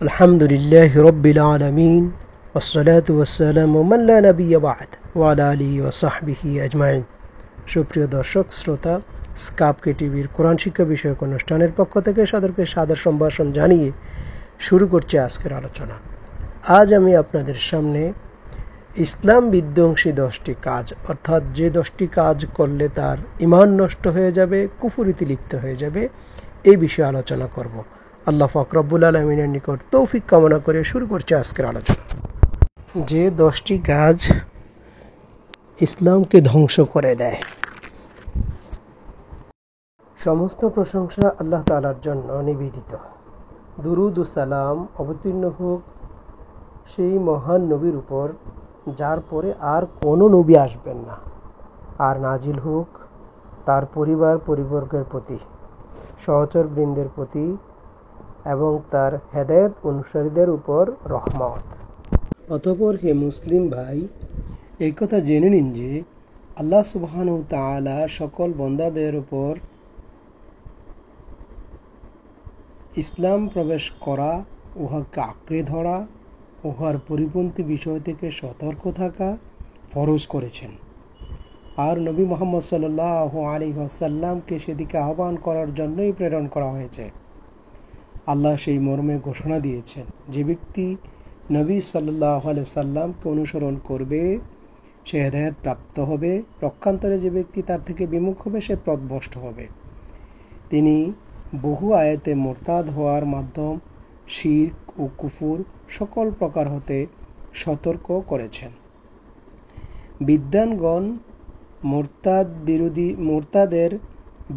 আলহামদুলিল্লাহি রাব্বিল আলামিন ওয়াসসালাতু ওয়াসসালামু মান লা নাবিয়্যা বা'দ ওয়া আলা আলিহি ওয়া সাহবিহি আজমাইন। সুপ্রিয় দর্শক শ্রোতা, স্কাপকে টিভির কোরআন শিক্ষা বিষয়ক অনুষ্ঠানের পক্ষ থেকে সাদর সম্ভাষণ জানিয়ে শুরু করছি আজকের আলোচনা। আজ আমি আপনাদের সামনে ইসলাম বিধ্বংসী 10টি কাজ, অর্থাৎ যে 10টি কাজ করলে তার ঈমান নষ্ট হয়ে যাবে, কুফরিতে লিপ্ত হয়ে যাবে, এই বিষয়ে আলোচনা করব। আল্লাহ পাক রব্বুল আলামিনের নিকট তৌফিক কামনা করে শুরু করছে আজকের আলোচনা। যে 10টি কাজ ইসলামকে ধ্বংস করে দেয়। সমস্ত প্রশংসা আল্লাহ তাআলার জন্য নিবেদিত। দুরুদ ও সালাম অবতীর্ণ হোক সেই মহান নবীর উপর যার পরে আর কোনো নবী আসবেন না, আর নাজিল হোক তার পরিবর্গের প্রতি, সহচর বৃন্দের প্রতি এবং তার হেদায়েত অনুসারীদের উপর রহমত। অতঃপর হে মুসলিম ভাই, এই কথা জেনে নিন যে আল্লাহ সুবহানাহু ওয়া তাআলা সকল বান্দাদের উপর ইসলাম প্রবেশ করা, উহাকে আঁকড়ে ধরা, উহার পরিপন্থী বিষয় থেকে সতর্ক থাকা ফরজ করেছেন। আর নবী মুহাম্মদ সাল্লাল্লাহু আলাইহি ওয়াসাল্লামকে সেদিকে আহ্বান করার জন্যই প্রেরণ করা হয়েছে। আল্লাহ সেই মর্মে ঘোষণা দিয়েছেন, যে ব্যক্তি নবী সাল্লাল্লাহু আলাইহি সাল্লামকে অনুসরণ করবে সে হেদায়েত প্রাপ্ত হবে, পক্ষান্তরে যে ব্যক্তি তার থেকে বিমুখ হবে সে পথভ্রষ্ট হবে। তিনি বহু আয়াতে মুরতাদ হওয়ার মাধ্যম, শিরক ও কুফর সকল প্রকার হতে সতর্ক করেছেন। বিদ্বানগণ মুরতাদের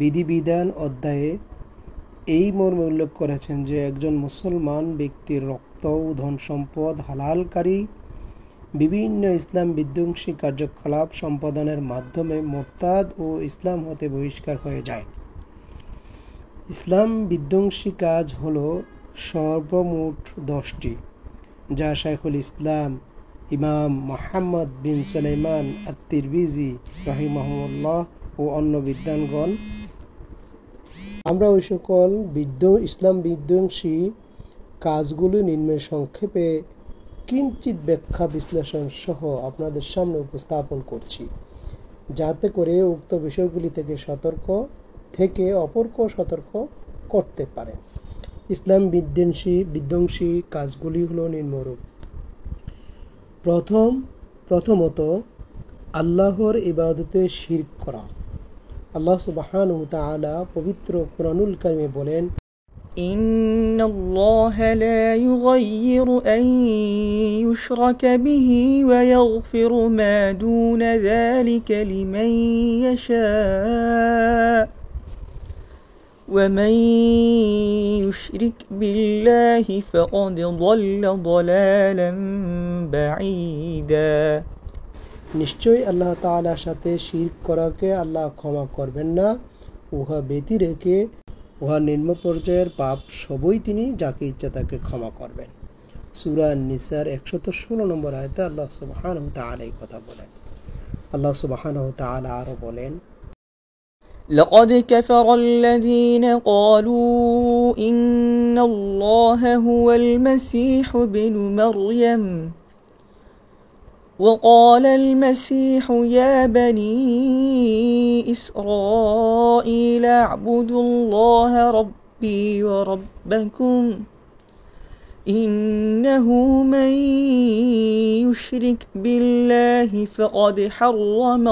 বিধিবিধান অধ্যায়ে এই মর্মে উল্লেখ করেছেন যে একজন মুসলমান ব্যক্তির রক্ত ও ধন সম্পদ হালালকারী বিভিন্ন ইসলাম বিধ্বংসী কার্যকলাপ সম্পাদনের মাধ্যমে মুরতাদ ও ইসলাম হতে বহিষ্কার হয়ে যায়। ইসলাম বিধ্বংসী কাজ হলো সর্বমোট 10টি, যা শাইখুল ইসলাম ইমাম মুহাম্মদ বিন সুলাইমান আত-তিরমিজি রাহিমাহুল্লাহ ও অন্য বিদ্বানগণ। আমরা ওই সকল ইসলাম বিধ্বংসী কাজগুলো নিম্নে সংক্ষেপে কিঞ্চিত ব্যাখ্যা বিশ্লেষণ সহ আপনাদের সামনে উপস্থাপন করছি, যাতে করে উক্ত বিষয়গুলি থেকে অপরকেও সতর্ক করতে পারেন। ইসলাম বিধ্বংসী কাজগুলি হলো নিম্নরূপ। প্রথমত আল্লাহর ইবাদতে শিরক করা। আল্লাহ সুবহানাহু ওয়া তাআলা পবিত্র কুরআনুল কারীমে বলেন, ইন্নাল্লাহা লা ইউগাইয়িরু আন ইউশরাকা বিহি ওয়া ইয়াগফিরু মা দুনা যালিকা লিমান ইয়াশা ওয়া মান ইউশরিক বিল্লাহি ফাকাদ যাল্লা যালালান বাঈদা। নিশ্চয়ই আল্লাহ তাআলার সাথে শিরক করাকে আল্লাহ ক্ষমা করবেন না। উহা ব্যতি রেখে উহা নিম্ন পর্যায়ের পাপ সবই তিনি যাকে ইচ্ছা তাকে ক্ষমা করবেন। সূরা নিসার 116 নম্বর আয়াতে আল্লাহ সুবহানাহু ওয়া তাআলা এই কথা বলেন। আল্লাহ সুবহানাহু ওয়া তাআলা আরো বলেন, لقد كفر الذين قالوا إن الله هو المسيح ابن مريم وقال المسيح يا بني إسرائيل اعبدوا الله ربي وربكم إنه من يشرك بالله فقد حرم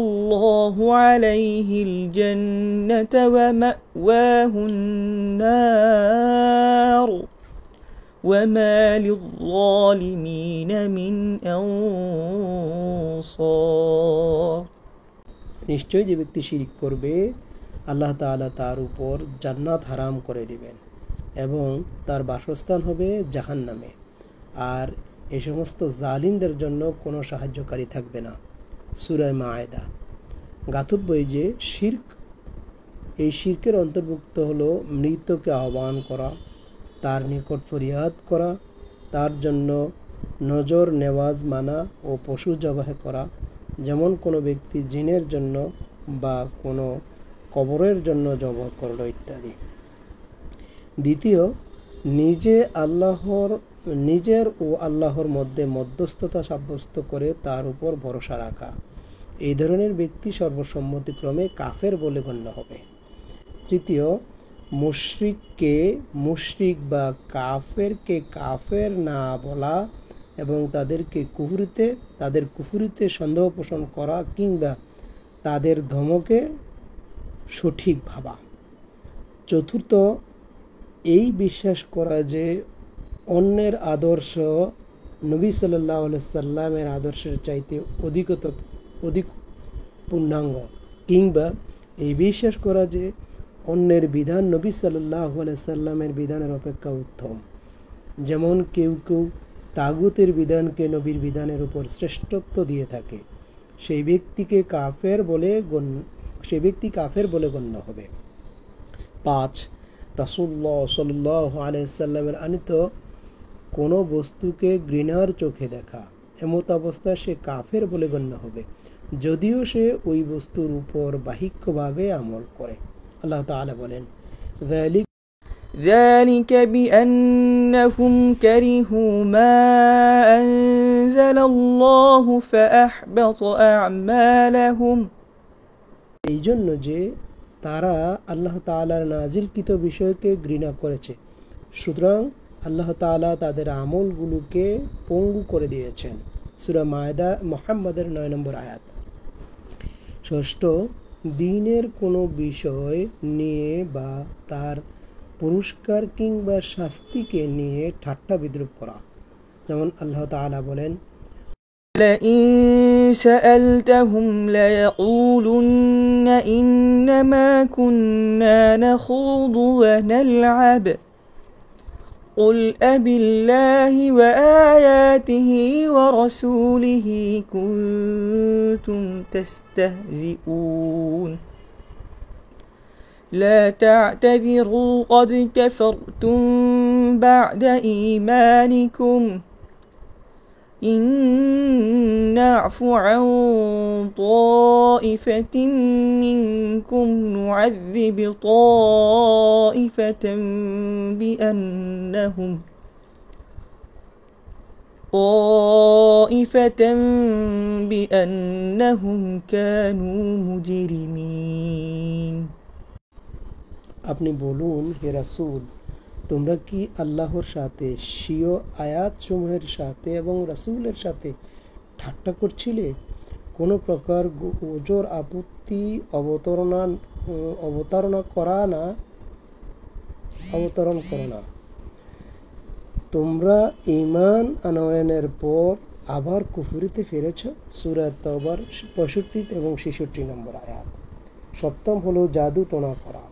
الله عليه الجنة ومأواه النار وما للظالمين من أنصار। নিশ্চয় যে ব্যক্তি শিরক করবে আল্লাহ তাআলা তার উপর জান্নাত হারাম করে দিবেন এবং তার বাসস্থান হবে জাহান্নামে, আর এই সমস্ত জালিমদের জন্য কোনো সাহায্যকারী থাকবে না। সূরা মায়েদা। জ্ঞাতব্য যে এই শিরকের অন্তর্ভুক্ত হলো মৃতকে আহ্বান করা, তার নিকট ফরিয়াদ করা, তার জন্য নজর নেওয়াজ মানা ও পশু জবাহ করা, যেমন কোনো ব্যক্তি জিনের জন্য বা কোনো কবরের জন্য জবাহ করলো ইত্যাদি। দ্বিতীয়, নিজের ও আল্লাহর মধ্যে মধ্যস্থতা সাব্যস্ত করে তার উপর ভরসা রাখা। এই ধরনের ব্যক্তি সর্বসম্মতিক্রমে কাফের বলে গণ্য হবে। তৃতীয়, মুশরিককে মুশরিক বা কাফেরকে কাফের না বলা এবং তাদের কুফরিতে সন্দেহ পোষণ করা কিংবা তাদের ধমকে সঠিক ভাবা। চতুর্থ, এই বিশ্বাস করা যে অন্যের আদর্শ নবী সাল্লাল্লাহু আলাইহি সাল্লামের আদর্শের চাইতে অধিক পূর্ণাঙ্গ, কিংবা এই বিশ্বাস করা যে অন্যের বিধান নবী সাল্লাল্লাহু আলাইহি সাল্লামের বিধানের অপেক্ষা উত্তম। যেমন কেউ কেউ তাগুতের বিধানকে নবীর বিধানের উপর শ্রেষ্ঠত্ব দিয়ে থাকে, সেই ব্যক্তি কাফের বলে গণ্য হবে। 5, রাসূলুল্লাহ সাল্লাল্লাহু আলাইহি সাল্লামের আনিত কোনো বস্তুকে ঘৃণার চোখে দেখা, এমত অবস্থায় সে কাফের বলে গণ্য হবে, যদিও সে ওই বস্তুর উপর বাহ্যিকভাবে আমল করে। আল্লাহ তাআলা বলেন, ذلك بأنهم كرهوا ما أنزل الله فأحبط أعمالهم। এই জন্য যে তারা আল্লাহ তাআলার নাজিলকৃত বিষয়কে ঘৃণা করেছে, সুতরাং আল্লাহ তাআলা তাদের আমলগুলোকে পঙ্গু করে দিয়েছেন। সূরা মায়দা মুহাম্মাদের 9 নম্বর আয়াত। ষষ্ঠ, দ্বীনের কোনো বিষয় নিয়ে বা তার পুরস্কার কিংবা শাস্তিকে নিয়ে ঠাট্টা বিদ্রূপ করা। যেমন আল্লাহ তাআলা বলেন, لئن سألتهم ليقولن إنما كنا نخوض ونلعب قل أبالله وآياته ورسوله كنتم تستهزئون لا تعتذروا قد كفرتم بعد إيمانكم إن نعف عن طائفة منكم نعذب طائفة بأنهم كانوا مجرمين। আপনি বলুন, হে রাসূল, তোমরা কি আল্লাহর সাথে, স্বীয় আয়াতসমূহের সাথে এবং রাসূলের সাথে ঠাট্টা করছিলে? কোনো প্রকার ওজর আপত্তি অবতারণা করো না। তোমরা ঈমান আনয়নের পর আবার কুফরিতে ফিরেছ। সূরা তাওবার 65 এবং 66 নম্বর আয়াত। সপ্তম হলো জাদু টোনা করা।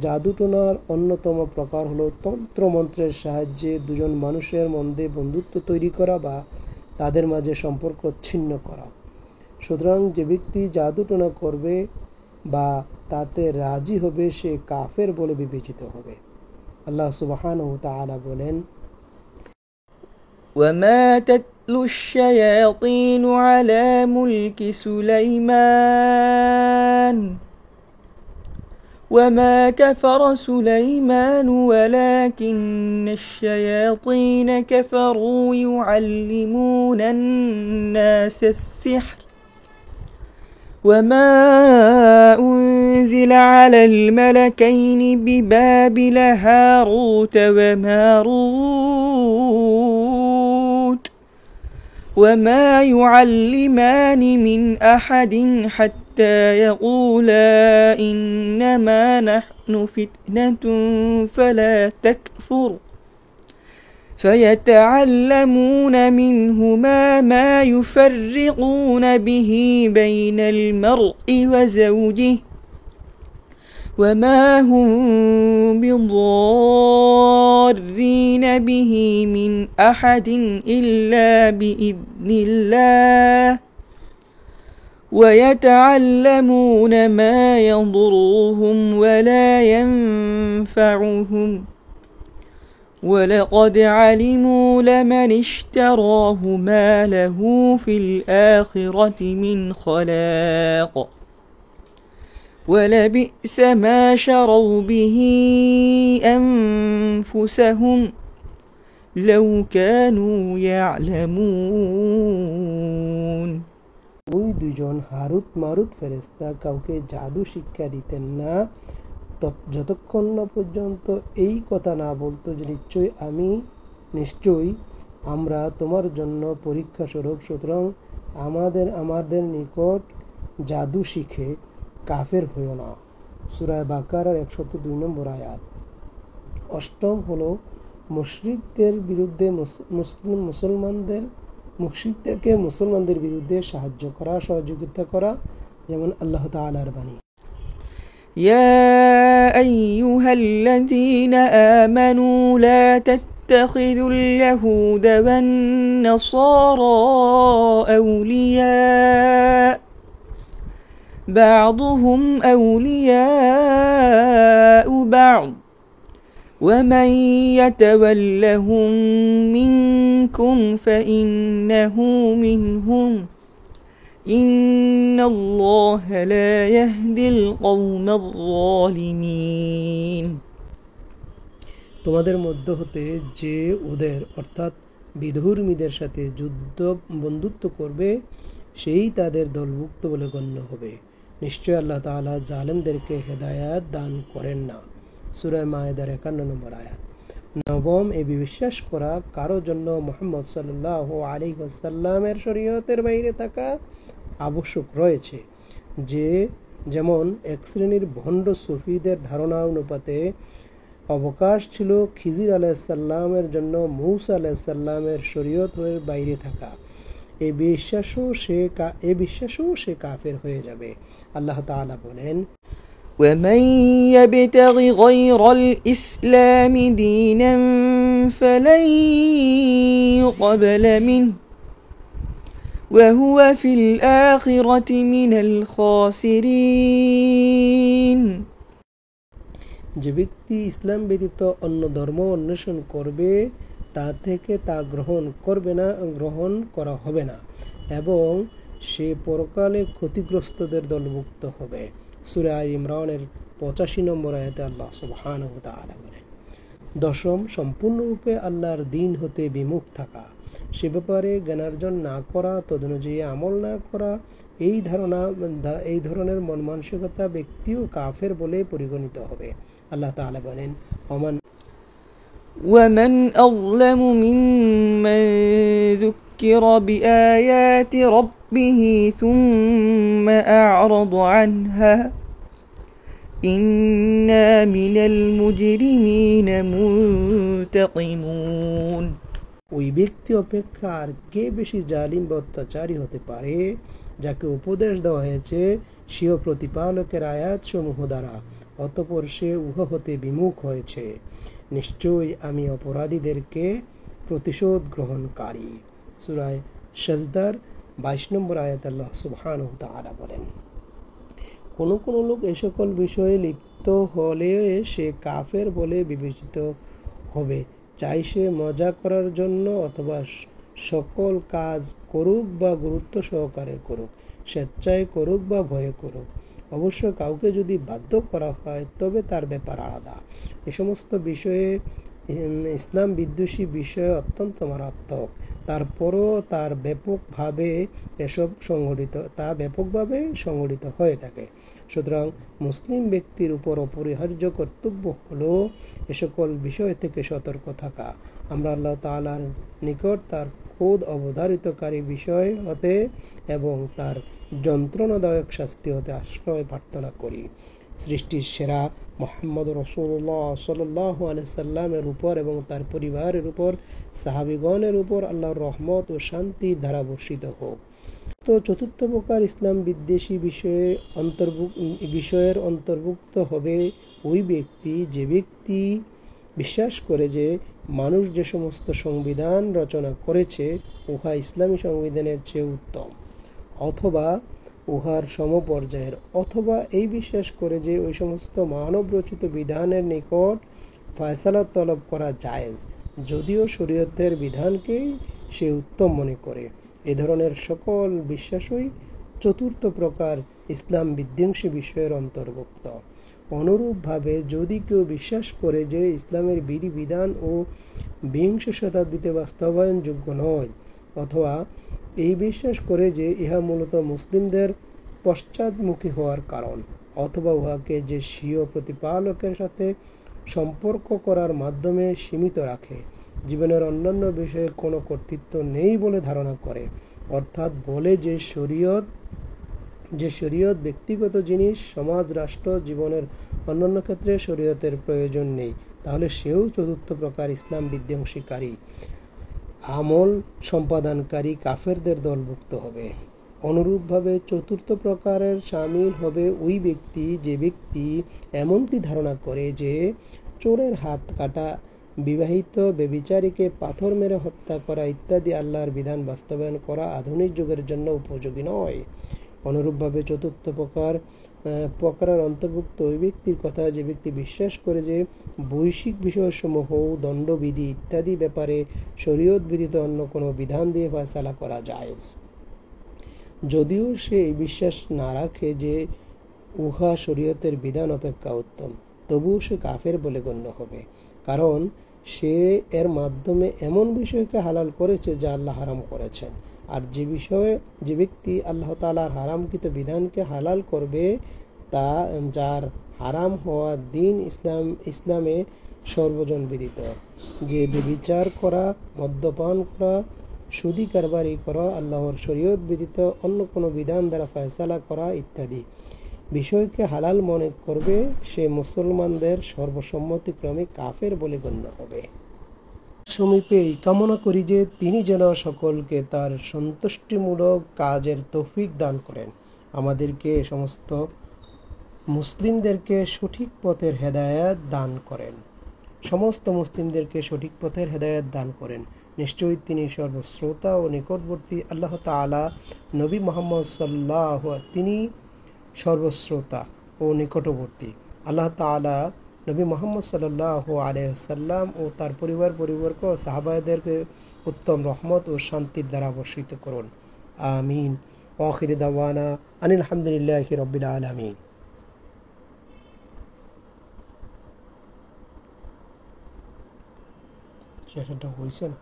জাদু টোনার অন্যতম প্রকার হলো তন্ত্রমন্ত্রের সাহায্যে দুজন মানুষের মধ্যে বন্ধুত্ব তৈরি করা বা তাদের মাঝে সম্পর্ক ছিন্ন করা। সুতরাং যে ব্যক্তি জাদু টোনা করবে বা তাতে রাজি হবে সে কাফের বলে বিবেচিত হবে। আল্লাহ সুবহানাহু ওয়া তাআলা বলেন, وما تتلو الشياطين على ملك سليمان وما كفر سليمان ولكن الشياطين كفروا يعلمون الناس السحر وما أنزل على الملكين ببابل هاروت وماروت وما يعلمان من أحد حتى يقولا إنما نحن فتنة فلا تكفر فيتعلمون منهما ما يفرقون به بين المرء وزوجه وما هم بضارين به من أحد إلا بإذن الله ويتعلمون ما يضرهم ولا ينفعهم ولقد علموا لمن اشتراه ما له في الآخرة من خلاق ولبئس ما شروا به أنفسهم لو كانوا يعلمون ওই দুজন হারুত মারুত ফেরেশতা কাউকে জাদু শিক্ষা দিতেন না যতক্ষণ না পর্যন্ত এই কথা না বলতো যে নিশ্চয়ই আমরা তোমার জন্য পরীক্ষা স্বরূপ, সুতরাং আমাদের নিকট জাদু শিখে কাফের হইও না। সূরা বাকারার 102 নম্বর আয়াত। অষ্টম হলো মুশরিকদের বিরুদ্ধে মুসলমানদের বিরুদ্ধে সাহায্য করা, সহযোগিতা করা, যেমন আল্লাহ তাআলার বাণী يا أيها الذين آمنوا لا تتخذوا اليهود والنصارى أولياء بعضهم أولياء بعض ومن يتولهم منكم فإنه منهم إن الله لا يهدي القوم الظالمين তোমাদের মধ্য হতে যে ওদের অর্থাৎ বিধর্মীদের সাথে বন্ধুত্ব করবে সেই তাদের দলভুক্ত বলে গণ্য হবে। নিশ্চয় আল্লাহ তাআলা জালেমদেরকে হেদায়াত দান করেন না। সূরা মায়েদার 51 নম্বর আয়াত। নবম, এই বিশ্বাস করা কারো জন্য মুহাম্মদ সাল্লাল্লাহু আলাইহি ওয়াসাল্লামের শরীয়তের বাইরে থাকা আবশ্যক রয়েছে, যেমন এক শ্রেণীর ভণ্ড সুফিদের ধারণা অনুপাতে অবকাশ ছিল খিজির আলাইহিসসালামের জন্য মূসা আলাইহিসসালামের শরীয়তের বাইরে থাকা। এই বিশ্বাসও সে কাফের হয়ে যাবে। আল্লাহ তাআলা বলেন, ومن يبتغ غير الإسلام دينا فلن يقبل منه وهو في الآخرة من الخاسرين যে ব্যক্তি ইসলাম ব্যতীত অন্য ধর্ম অন্বেষণ করবে তা থেকে তা গ্রহণ করা হবে না এবং সে পরকালে ক্ষতিগ্রস্তদের দলভুক্ত হবে। সূরা ইমরানের 85 নম্বর আয়াতে আল্লাহ সুবহানাহু ওয়া তাআলা বলেন। দশম, সম্পূর্ণরূপে আল্লাহর দ্বীন হতে বিমুখ থাকা, সে ব্যাপারে জ্ঞানার্জন না করা, তদনুযায়ী আমল না করা, এই ধরনের মন মানসিকতা ব্যক্তিও কাফের বলে পরিগণিত হবে। আল্লাহ তাআলা বলেন, ومن أظلم ممن ذكر بآيات ربه ثم أعرض عنها إنا من المجرمين منتقمون ওই ব্যক্তি অপেক্ষা আর কে বেশি জালিম বা অত্যাচারী হতে পারে, যাকে উপদেশ দেওয়া হয়েছে স্বীয় প্রতিপালকের আয়াত সমূহ দ্বারা, অতঃপর সে উহা হতে বিমুখ হয়েছে। নিশ্চয়ই আমি অপরাধীদেরকে প্রতিশোধ গ্রহণকারী। সূরা সাজদার 22 নম্বর আয়াতে আল্লাহ সুবহানাহু ওয়া তাআলা বলেন, কোন লোক এই সকল বিষয়ে লিপ্ত হলে সে কাফের বলে বিবেচিত হবে, চাই সে মজা করার জন্য অথবা সকল কাজ করুক বা গুরুত্ব সহকারে করুক, স্বেচ্ছায় করুক বা ভয়ে করুক। অবশ্য কাউকে যদি বাধ্য করা হয় তবে তার ব্যাপার আলাদা। এ সমস্ত বিষয়ে ইসলাম বিদ্বেষী বিষয় অত্যন্ত মারাত্মক। তারপরও তা ব্যাপকভাবে সংগঠিত হয়ে থাকে। সুতরাং মুসলিম ব্যক্তির উপর অপরিহার্য কর্তব্য হলো এ সকল বিষয় থেকে সতর্ক থাকা। আমরা আল্লাহ তাআলার নিকট তার ক্রোধ অবধারিতকারী বিষয় হতে এবং তার যন্ত্রণাদায়ক শাস্তি হতে আশ্রয় প্রার্থনা করি। সৃষ্টির সেরা মুহাম্মদ রাসূলুল্লাহ সাল্লাল্লাহু আলাইহি সাল্লামের উপর এবং তার পরিবারের উপর, সাহাবীগণের উপর আল্লাহর রহমত ও শান্তির ধারা বর্ষিত হোক। তো চতুর্থ প্রকার ইসলাম বিদ্বেষী বিষয়ের অন্তর্ভুক্ত হবে ওই ব্যক্তি যে ব্যক্তি বিশ্বাস করে যে মানুষ যে সমস্ত সংবিধান রচনা করেছে উহা ইসলামী সংবিধানের চেয়ে উত্তম অথবা উহার সমপর্যায়ের, অথবা এই বিশ্বাস করে যে ওই সমস্ত মানব রচিত বিধানের নিকট ফয়সালা তলব করা জায়েজ, যদিও শরীয়তের বিধানকেই সে উত্তম মনে করে। এ ধরনের সকল বিশ্বাসই চতুর্থ প্রকার ইসলাম বিধ্বংসী বিষয়ের অন্তর্ভুক্ত। অনুরূপভাবে যদি কেউ বিশ্বাস করে যে ইসলামের বিধিবিধান ও বিংশ শতাব্দীতে বাস্তবায়নযোগ্য নয়, অথবা এই বিশ্বাস করে যে ইহা মূলত মুসলিমদের পশ্চাদমুখী হওয়ার কারণ, অথবা উহাকে যে স্বীয় প্রতিপালকের সাথে সম্পর্ক করার মাধ্যমে সীমিত রাখে, জীবনের অন্যান্য বিষয়ে কোনো কর্তৃত্ব নেই বলে ধারণা করে, অর্থাৎ বলে যে শরীয়ত ব্যক্তিগত জিনিস, সমাজ, রাষ্ট্র জীবনের অন্যান্য ক্ষেত্রে শরীয়তের প্রয়োজন নেই, তাহলে সেও চতুর্থ প্রকার ইসলাম বিধ্বংসীকারী আমল সম্পাদনকারী কাফেরদের দলভুক্ত হবে। অনুরূপভাবে চতুর্থ প্রকারের শামিল হবে ওই ব্যক্তি যে ব্যক্তি এমনটি ধারণা করে যে চোরের হাত কাটা, বিবাহিত ব্যভিচারীকে পাথর মেরে হত্যা করা ইত্যাদি আল্লাহর বিধান বাস্তবায়ন করা আধুনিক যুগের জন্য উপযোগী নয়। অনুরূপভাবে চতুর্থ প্রকারের অন্তর্ভুক্ত ওই ব্যক্তির কথা যে ব্যক্তি বিশ্বাস করে যে বৈশ্বিক বিষয়সমূহ, দণ্ডবিধি ইত্যাদি ব্যাপারে শরীয়ত বিধিত অন্য কোনো বিধান দিয়ে ফয়সালা করা যায়, যদিও সে এই বিশ্বাস না রাখে যে উহা শরীয়তের বিধান অপেক্ষা উত্তম, তবুও সে কাফের বলে গণ্য হবে, কারণ সে এর মাধ্যমে এমন বিষয়কে হালাল করেছে যা আল্লাহ হারাম করেছেন। আর যে ব্যক্তি আল্লাহ তাআলার হারামকৃত বিধানকে হালাল করবে, তা যার হারাম হওয়া দিন ইসলামে সর্বজন বিদিত, যে ব্যভিচার করা, মদ্যপান করা, সুদী কারবারি করা, আল্লাহর শরীয়ত বিদিত অন্য কোনো বিধান দ্বারা ফয়সালা করা ইত্যাদি বিষয়কে হালাল মনে করবে, সে মুসলমানদের সর্বসম্মতিক্রমে কাফের বলে গণ্য হবে। সমীপে এই কামনা করি যে তিনি যেন সকলকে তার সন্তুষ্টিমূলক কাজের তৌফিক দান করেন, আমাদেরকে সমস্ত মুসলিমদেরকে সঠিক পথের হেদায়েত দান করেন, নিশ্চয়ই তিনি সর্বশ্রোতা ও নিকটবর্তী। আল্লাহ তাআলা নবী মুহাম্মদ সাল্লাল্লাহু তিনি সর্বশ্রোতা ও নিকটবর্তী। আল্লাহ তাআলা নবী মুহাম্মদ সাল্লাল্লাহু আলাইহি ওয়াসাল্লাম ও তার পরিবর্গ ও সাহাবাদেরকে উত্তম রহমত ও শান্তির দ্বারা বর্ষিত করুন। আমিন। আখির দাওয়ানা আনিল হামদুলিল্লাহি রাব্বিল আলামিন। সেটা হয়েছে না।